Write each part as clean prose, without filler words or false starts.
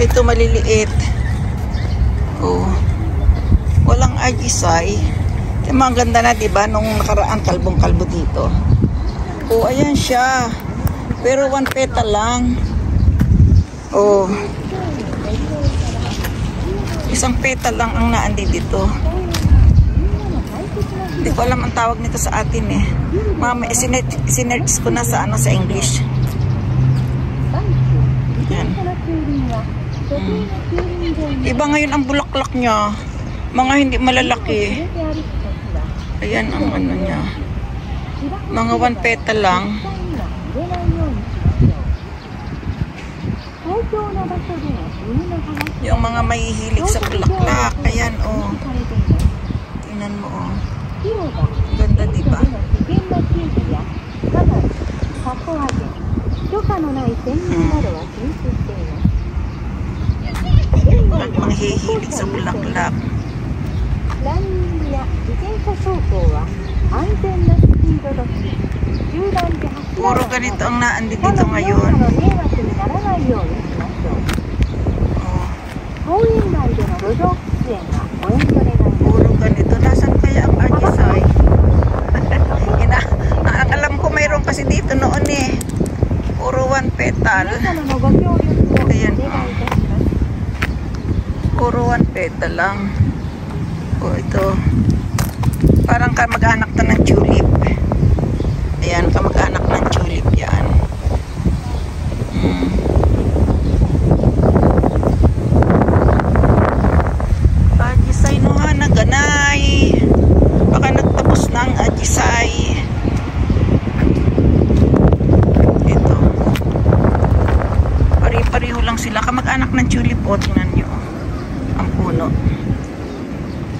Ito maliliit. Oh. Walang ajisay. Yung mga ganda na, diba? Nung nakaraan, kalbong-kalbo dito. Oh, ayan siya. Pero 1 petal lang. Oh. Isang petal lang ang naandi dito. Hindi ko alam ang tawag nito sa atin eh. Mama, sinerch ko na sa ano sa English. Yan. Iba ngayon ang bulaklak niya. Mga hindi malalaki. Ayan ang ano niya. Mga 1 petal lang. Yung mga mahihilig sa bulaklak. Ayan oh. Tingnan mo oh. Ganda diba? At mahihilig sa bulaklak. Puro ganito ang naandi dito ngayon. Puro ganito. Nasaan kaya ang ajisay? Ang alam ko mayroon kasi dito noon eh. Puro 1 petal. Ayan oh. Puro 1 petal lang. Oh, ito. Parang kamag-anak to ng tulip. Ayan, kamag-anak ng tulip yan. Ajisay no ha, naganay. Baka nagtapos na ang ajisay. Ito. Pari-pareho lang sila. Kamag-anak ng tulip po. Tingnan nyo. Ang puno.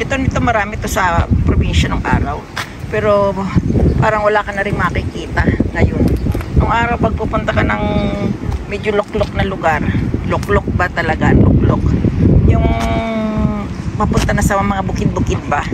Ito nito marami to sa probinsya ng araw. Pero parang wala ka na rin makikita ngayon. Nung araw pag pupunta ka ng medyo luklok na lugar, luklok ba talaga? Luklok. Yung mapunta na sa mga bukid-bukid ba?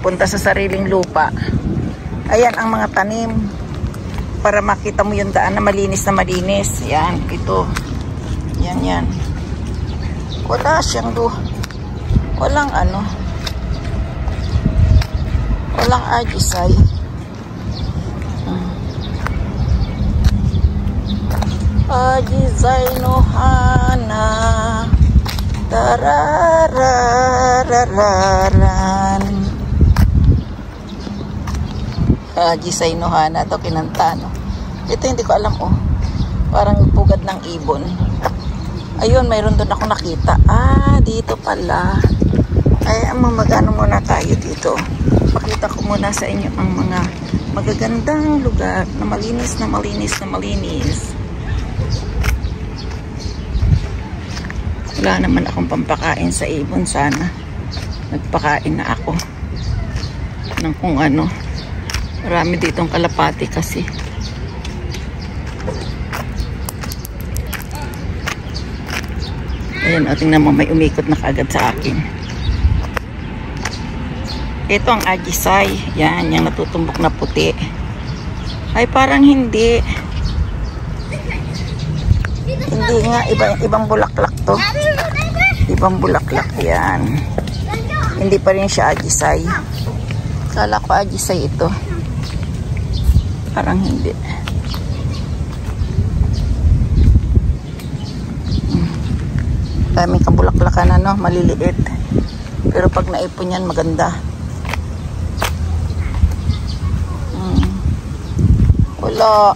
Punta sa sariling lupa. Ayan ang mga tanim. Para makita mo yung daan na malinis na malinis. Yan, ito. Yan, yan. Wala siyang walang ano. Walang ajisay. Ajisay no hana tararararan. Ajisay no hana to kinanta no. Ito hindi ko alam oh. Parang pugad ng ibon. Ayun, mayroon doon ako nakita. Ah, dito pala. Ay, magano muna tayo dito. Pakita ko muna sa inyo ang mga magagandang lugar na malinis na malinis na malinis. Wala naman akong pampakain sa ibon. Sana nagpakain na ako ng kung ano. Marami ditong kalapati kasi. Ayan, o, tingnan mo, may umikot na kaagad sa akin. Ito ang ajisay. Yan, yung natutumbok na puti. Ay, parang hindi. Hindi nga, ibang bulaklak to. Ibang bulaklak yan. Hindi pa rin siya ajisay. Kala ko ajisay ito. Parang hindi. Daming kabulaklakan ano, maliliit. Pero pag naipon yan, maganda. Wala.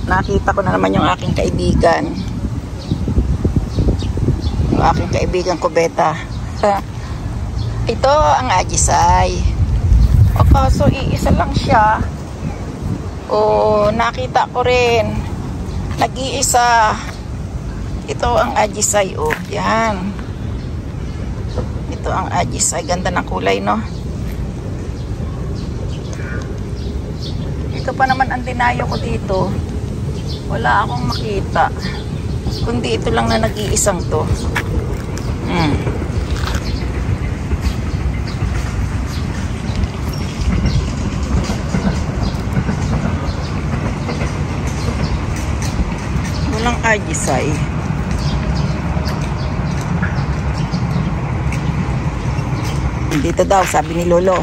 Nakita ko na naman yung aking kaibigan. Yung aking kaibigan Kubeta. Ito ang ajisay. O kaso iisa lang siya. O nakita ko rin. Nag-iisa. Ito ang ajisay, oh. Yan. Ito ang ajisay. Ganda ng kulay, no? Ito pa naman ang dinayo ko dito. Wala akong makita. Kundi ito lang na nag-iisang to. Walang ajisay. Dito daw, sabi ni Lolo.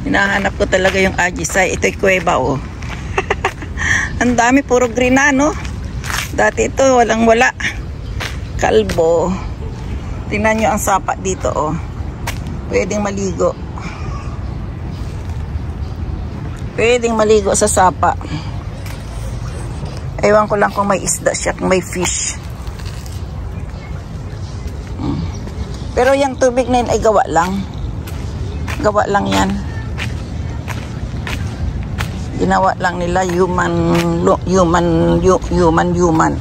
Hinahanap ko talaga yung Ajisay. Ito'y kuweba, oh. Ang dami, puro green na, no? Dati ito, walang wala. Kalbo. Tingnan nyo ang sapa dito, oh. Pwedeng maligo. Pwedeng maligo sa sapa. Ewan ko lang kung may isda siya, kung may fish. Pero yung tubig na yun ay gawa lang. Gawa lang yan. Ginawa lang nila human.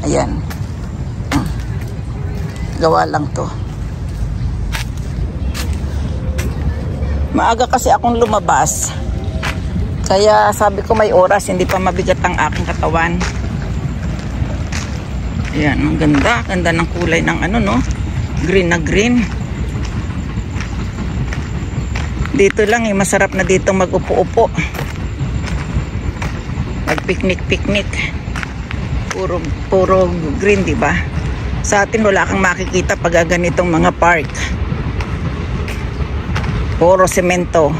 Ayan. Gawa lang to. Maaga kasi akong lumabas. Kaya sabi ko may oras, hindi pa mabigat ang aking katawan. Ayan, ang ganda. Ganda ng kulay ng ano, no? Green na green. Dito lang eh, masarap na dito mag-upo-upo. Mag-picnic-picnic. Puro green, di ba? Sa atin wala kang makikita pag ganitong mga park. Puro semento.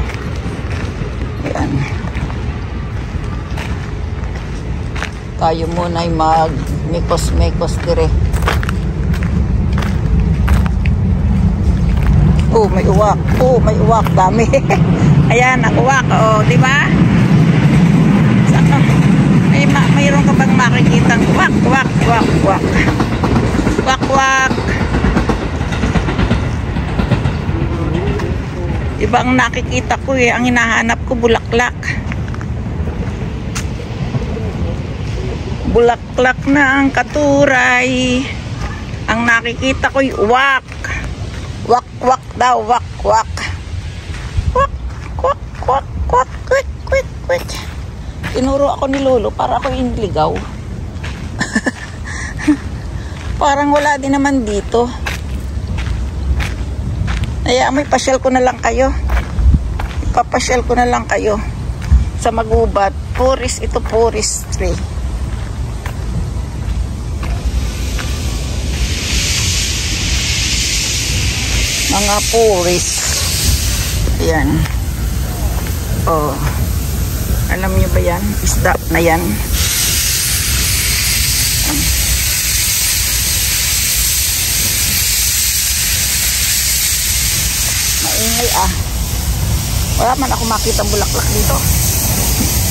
Ayan. Tayo muna ay mag-mekos-mekos dire. Oh, may uwak. Oh, may uwak. Dami. Ayan, ang uwak. Oh, di ba? Saka, mayroon ka bang makikitang uwak, uwak, uwak, uwak. Uwak, uwak. Iba ang nakikita ko eh. Ang hinahanap ko, bulaklak. Bulaklak na ang katuray. Ang nakikita ko'y uwak. Wak, wak daw, wak, wak. Wak, wak, wak, wak, quick, quick, quick. Tinuro ako ni Lolo para ako inligaw. Parang wala din naman dito. Kaya may pasyal ko na lang kayo. Ipapasyal ko na lang kayo sa Magubat. Puris, ito puris tree. Mga puris. Ayan. Oh. Alam nyo ba yan? Isda na yan. Maingay ah. Wala man ako makita bulaklak dito.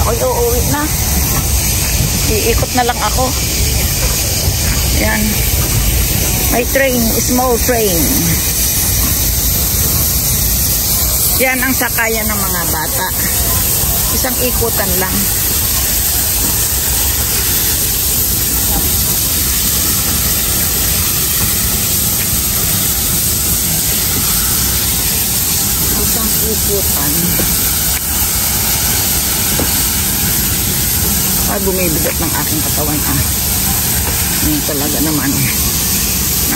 Ako'y uuwi na. Iikot na lang ako. Ayan. May train. Small train. Yan ang sakayan ng mga bata. Isang ikutan lang. Isang ikutan. Ay, bumibigat ng aking katawan ah. Yan talaga naman.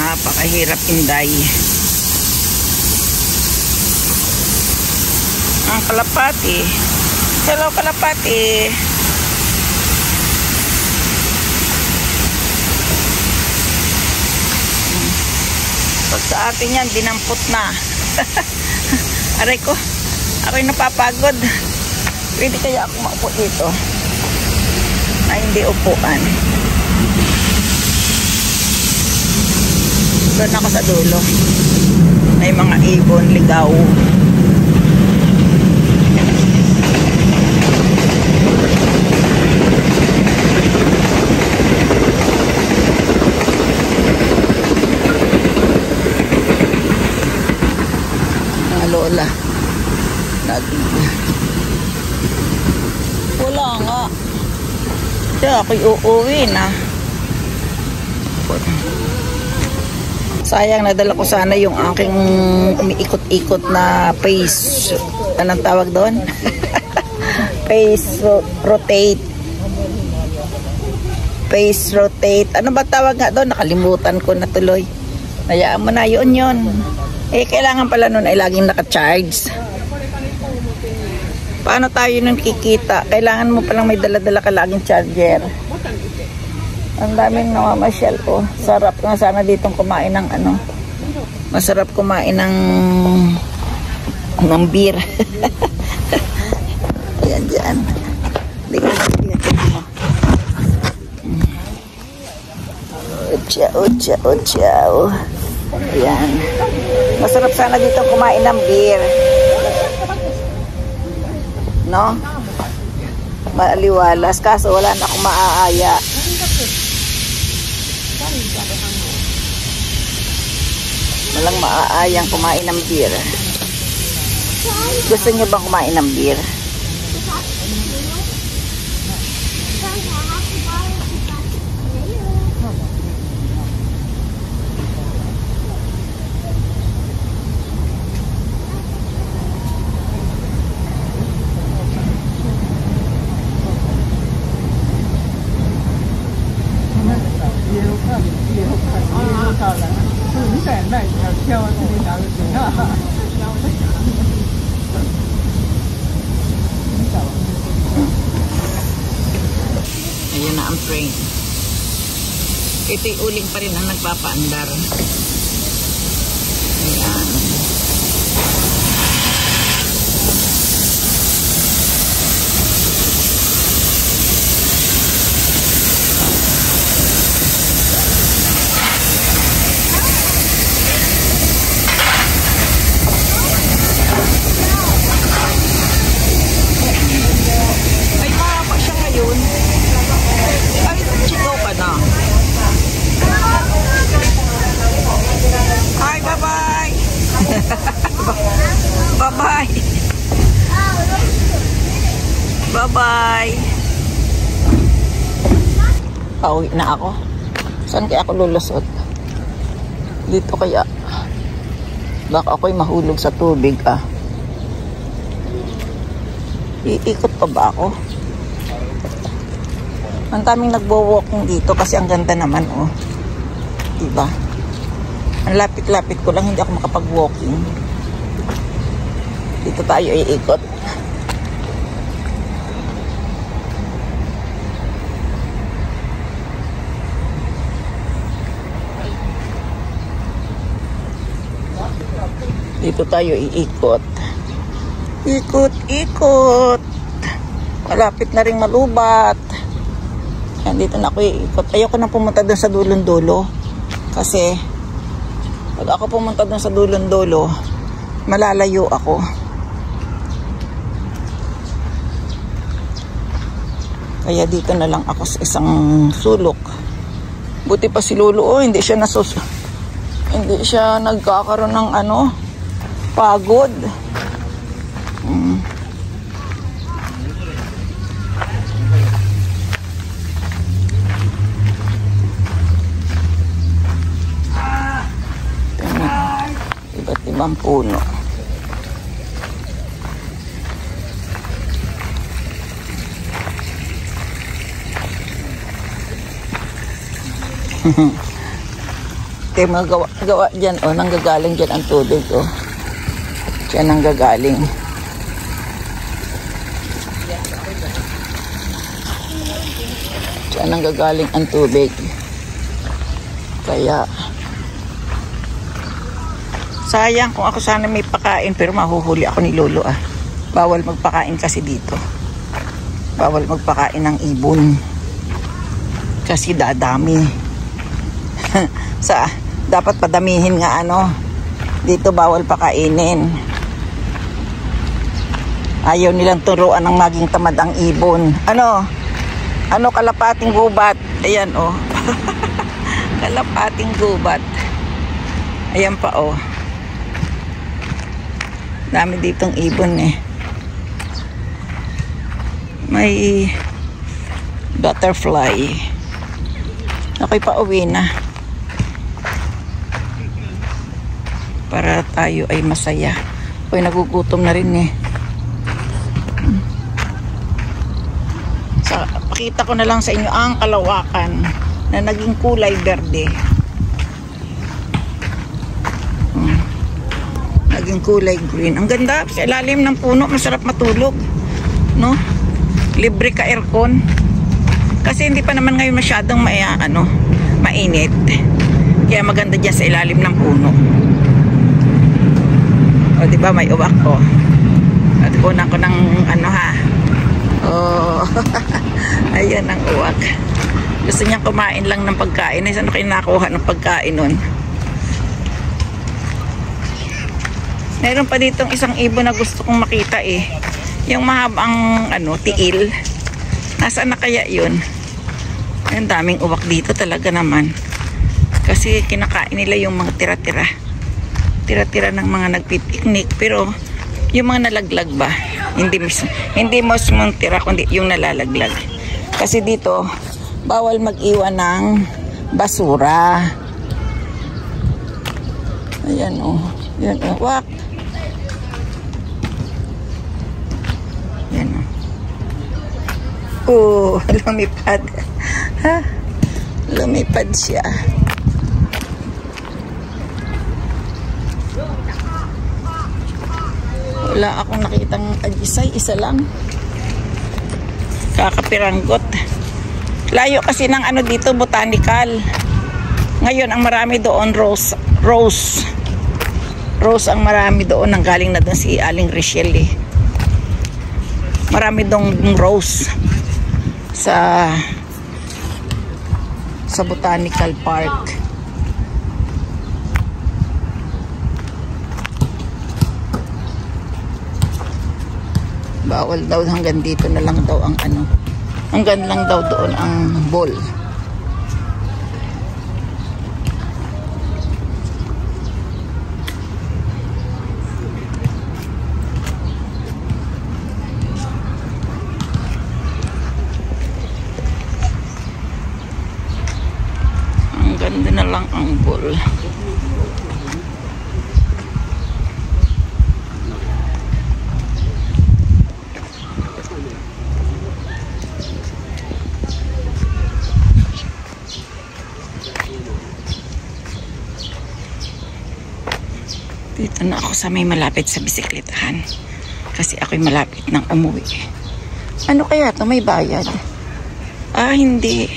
Napakahirap inday. Ang kalapati. Hello, kalapati. Pag sa atin yan, dinampot na. Aray ko. Aray napapagod. Pwede kaya ako maupo dito? Ay, hindi upuan. Doon ako sa dulo. May mga ibon, ligaw. Lola. Wala nga. Kaya ako'y uuwi na. Sayang, nadala ko sana yung aking umiikot-ikot na face. Anong tawag doon? Face rotate. Face rotate. Ano ba tawag nga doon? Nakalimutan ko na tuloy. Hayaan mo na, yun. Eh, kailangan pala nun ay laging naka-charge. Paano tayo nun kikita? Kailangan mo palang may dala-dala ka laging charger. Ang daming namamasyal ko. Sarap nga sana ditong kumain ng ano. Masarap kumain ng beer. Ayan dyan. Ciao. Ayan. Masarap sana dito kumain ng beer. No? Maaliwalas. Kaso wala na akong maaaya. Walang maaayang kumain ng beer. Gusto niyo bang kumain ng beer? Ayan na ang train. Ito'y uling pa rin ang nagpapaandar. Ayan. Ay, mahaba siya ngayon. Ay, chigaw ka na. Hi, bye-bye. Bye-bye. Bye-bye. Pauwi na ako. Saan kaya ako lulusot? Dito kaya. Baka ako'y mahulog sa tubig, ah. Iikot pa ba ako? Ang daming nagbo-walking dito kasi ang ganda naman, oh. Diba? Ang lapit-lapit ko lang, hindi ako makapag-walking. Dito tayo iikot. Dito tayo iikot. Ikot. Malapit na rin malubat. Yan, dito na ako iikot. Ayoko na pumunta doon sa dulong-dulo. Kasi, pag ako pumunta doon sa dulong-dulo, malalayo ako. Kaya dito na lang ako sa isang sulok. Buti pa si Lolo, oh, hindi siya nagkakaroon ng pagod. Iba't ibang puno. Kaya mga gawa dyan, oh, nanggagaling dyan ang tubig, oh. Diyan nanggagaling. Diyan nanggagaling ang tubig. Kaya, sayang kung ako sana may pakain, pero mahuhuli ako ni Lolo, ah. Bawal magpakain kasi dito. Bawal magpakain ng ibon. Kasi dadami. Dapat padamihin nga dito bawal pakainin. Ayaw nilang turuan ng maging tamad ang ibon. Kalapating gubat. Ayan, oh. Kalapating gubat. Ayan pa, oh. Dami ditong ibon, eh. May butterfly. Ako'y pauwi na. Para tayo ay masaya. Ako'y nagugutom na rin, eh. Pakita ko na lang sa inyo ang kalawakan na naging kulay berde. Naging kulay green. Ang ganda, sa ilalim ng puno, masarap matulog, no? Libre ka aircon. Kasi hindi pa naman ngayon masyadong mainit. Kaya maganda dyan sa ilalim ng puno. O, di ba may uwak ko. At kunan ko ng ano ha. Oh, ayan ang uwak. Gusto niya kumain lang ng pagkain. Ay, saan kayo nakuha ng pagkain nun? Meron pa ditong isang ibon na gusto kong makita eh. Yung mahabang ano, tiil. Nasaan na kaya yun? Ang daming uwak dito talaga naman. Kasi kinakain nila yung mga tira-tira. Tira-tira ng mga nagpipiknik. Pero yung mga nalaglag ba? Hindi mismo tira, kundi yung nalalaglag. Kasi dito, bawal mag-iwan ng basura. Ayan o. Ayan o. Wak. Ayan o. Lumipad. Ha? Lumipad siya. Wala akong nakitang agisay, isa lang. Kakapiranggot. Layo kasi ng ano dito, botanical. Ngayon, ang marami doon, rose. Rose ang marami doon. Ang galing na doon si Aling Richelle eh. Marami doon rose sa Botanical Park. Bawal daw, hanggang dito na lang daw ang ano. Hanggang lang daw doon ang ball. Hanggang doon na lang ang ball. Dito na ako sa may malapit sa bisikletahan. Kasi ako'y malapit nang umuwi. Ano kaya ito? May bayad? Ah, hindi.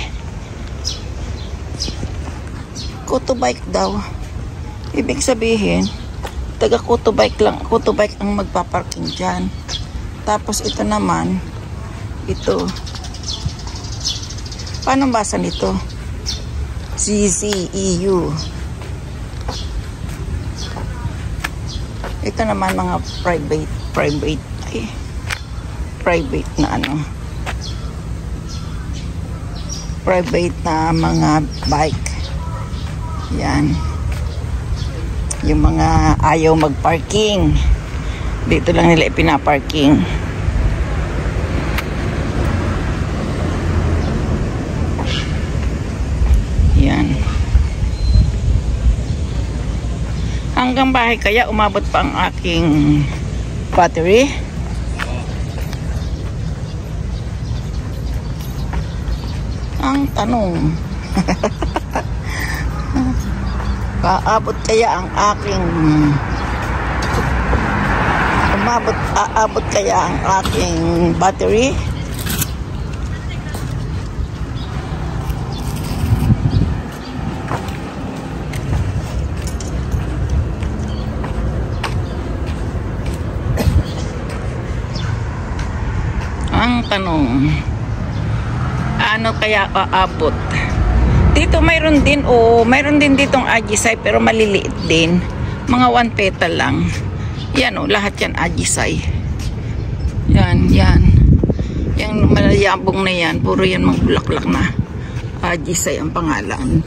Kuto bike daw. Ibig sabihin, taga kuto bike lang. Kuto bike ang magpaparking dyan. Tapos ito naman, ito. Paano basa nito? CCEU. Ito naman mga private na ano. Private na mga bike. Yan. Yung mga ayaw mag-parking. Dito lang nila ipinaparking. Yan. Hanggang bahay kaya umabot pa ang aking battery. Ang tanong, aabot kaya ang aking aabot kaya ang aking battery? Ang tanong, ano kaya aabot? Dito mayroon din, mayroon din ditong ajisay pero maliliit din. Mga 1 petal lang. Yan lahat yan ajisay. Yan. Yung malayabong na yan, puro yan mga bulaklak na. Ajisay ang pangalan.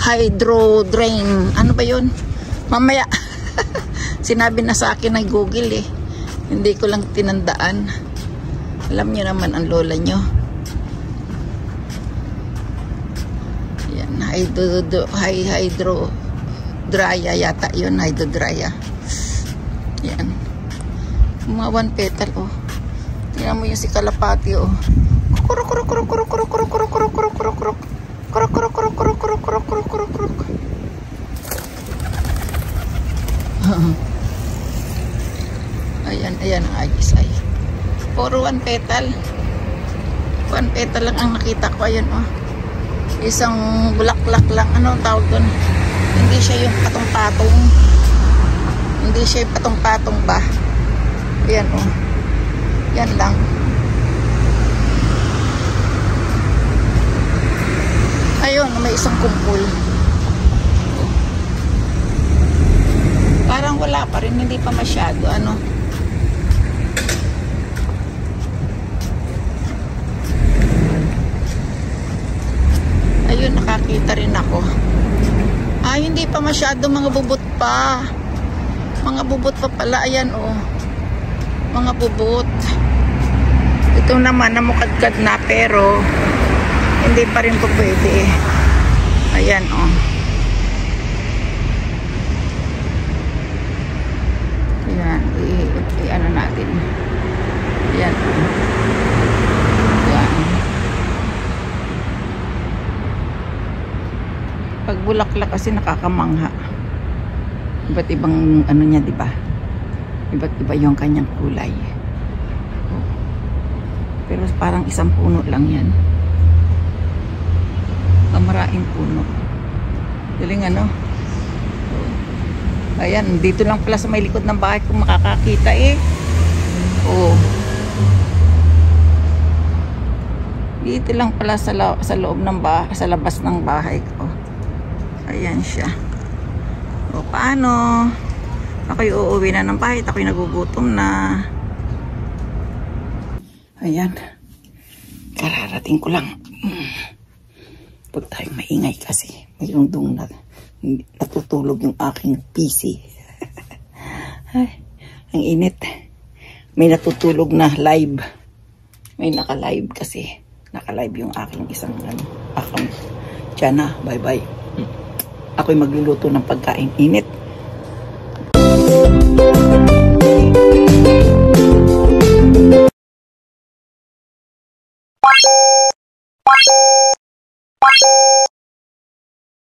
Hydro drain. Ano ba yun? Mamaya. Sinabi na sa akin ng Google eh. Hindi ko lang tinandaan. Alam niyo naman ang lola nyo. Yan, hydro drya yata yun, hydrodrya. Yan. Mga 1 petal Tingnan mo yung si kalapati Ayan ang ajisay. Puro 1 petal. 1 petal lang ang nakita ko. Ayun Isang bulaklak lang. Ano ang tawag doon? Hindi siya yung patong-patong. Hindi siya yung patong-patong ba. Ayan oh. Yan lang. Ayun, may isang kumpul. Parang wala pa rin, hindi pa masyado ano. Ayun, nakakita rin ako. Ay, hindi pa masyado, mga bubot pa. Mga bubot pa pala, ayan oh. Mga bubot. Ito naman, namukadkad na pero hindi pa rin po pwede eh. Ayan oh. Ayan, i-ano natin. Ayan oh. Ayan. Pag bulaklak kasi nakakamangha. Iba't ibang ano niya, di ba? Iba't iba yung kanyang kulay. Oh. Pero parang isang puno lang yan. Maraming puno. Galing ano? Oh. Ayan, dito lang pala sa may likod ng bahay kung makakakita eh. Oh. Dito lang pala sa loob ng bahay, sa labas ng bahay ko. Ayan siya. O paano? Ako'y uuwi na ng bahay. Ako'y nagugutom na. Ayan. Kararating ko lang. Huwag tayong maingay kasi. Mayroong dong natutulog yung aking PC. Ay, ang init. May natutulog na live. May naka-live kasi. Naka-live yung aking isang account. Tiyan na. Bye-bye. Ako'y magluluto ng pagkain. Init.